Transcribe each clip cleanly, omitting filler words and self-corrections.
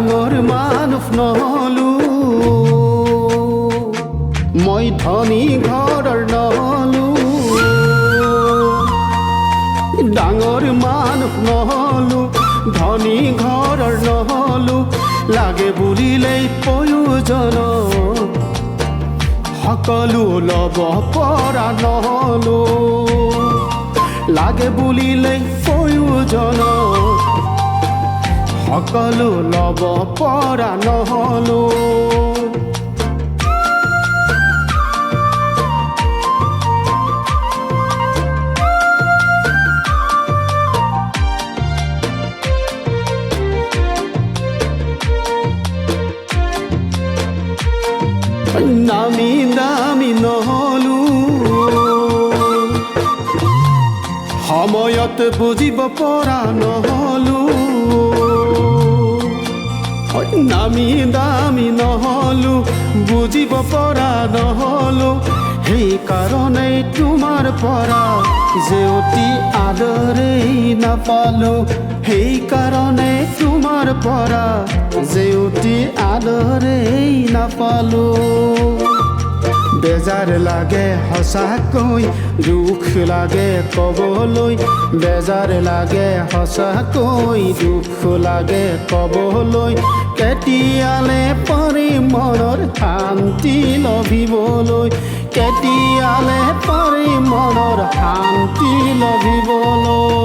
ডাঙৰ মানুহ নহলো মই ধনী ঘৰৰ নহলো ডাঙৰ মানুহ নহলো ধনী ঘৰৰ নহলো লাগে বুলিলেই প্ৰয়োজন সকলো ল'ব পৰা নহলো লাগে বুলিলেই প্ৰয়োজন সকলো ল'ব পৰা নহলো নামি দামি নহলো সময়ত বুজিব পৰা নহলো নামি দামি নহলো বুজিব পৰা নহলো সেইকাৰণে তোমাৰ পৰা জেউতি আদৰেই নাপালো সেইকাৰণে তোমাৰ পৰা জেউতি আদৰেই নাপালো বেজাৰ লাগে সঁচাকৈ দুখ লাগে ক'বলৈ বেজাৰ লাগে সঁচাকৈ দুখ লাগে ক'বলৈ কেতিয়ালে পাৰিম মনৰ শান্তি লভিবলৈ কেতিয়ালে পাৰিম মনৰ শান্তি লভিবলৈ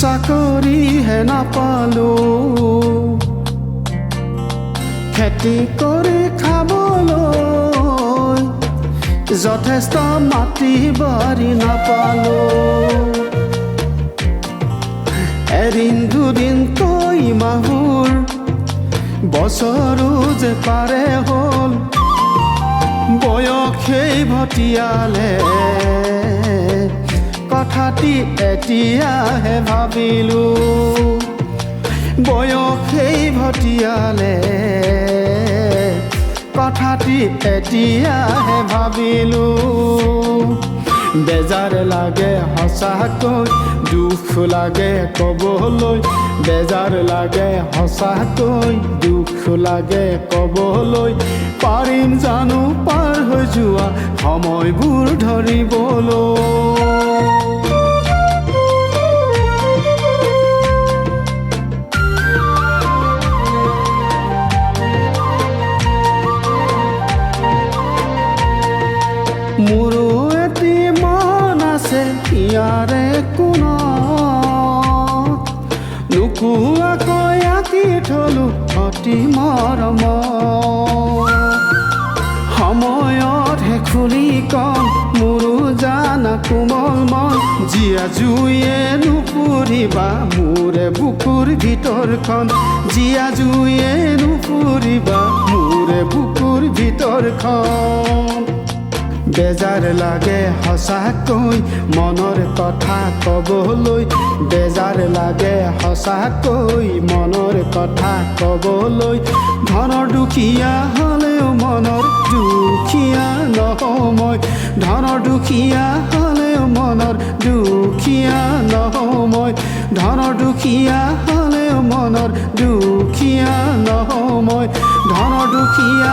চাকৰিহে নাপালো খেতি কৰি খাবলৈ যথেষ্ট মাটি বাৰী নাপালো এদিন দুদিনকৈ মাহুৰ বছৰো যে পাৰে হ'ল বয়সেই ভটিয়ালে কথাটি এতিয়াহে ভাবিলো বয়সেই ভটিয়ালে কথাটি এতিয়াহে ভাবিলো বেজাৰ লাগে সঁচাকৈ দুখ লাগে ক'বলৈ বেজাৰ লাগে সঁচাকৈ দুখ লাগে ক'বলৈ পাৰিম জানো পাৰ হৈ যোৱা সময়বোৰ ধৰিবলৈ মোৰো এটি মন আছে ইয়াৰে কোণত নোকোৱাকৈ আঁকি থলো অতি মৰম সময়তহে খুলি কম মোৰো জানা কোমল মন জীয়া জুয়ে নুপুৰিবা মোৰে বুকুৰ ভিতৰখন জীয়া জুয়ে নুপুৰিবা মোৰে বুকুৰ ভিতৰখন বেজাৰ লাগে সঁচাকৈ মনৰ কথা ক'বলৈ বেজাৰ লাগে সঁচাকৈ মনৰ কথা ক'বলৈ ধনৰ দুখীয়া হ'লেও মনৰ দুখীয়া নহওঁ মই ধনৰ দুখীয়া হ'লেও মনৰ দুখীয়া নহওঁ মই ধনৰ দুখীয়া হ'লেও মনৰ দুখীয়া নহওঁ মই ধনৰ দুখীয়া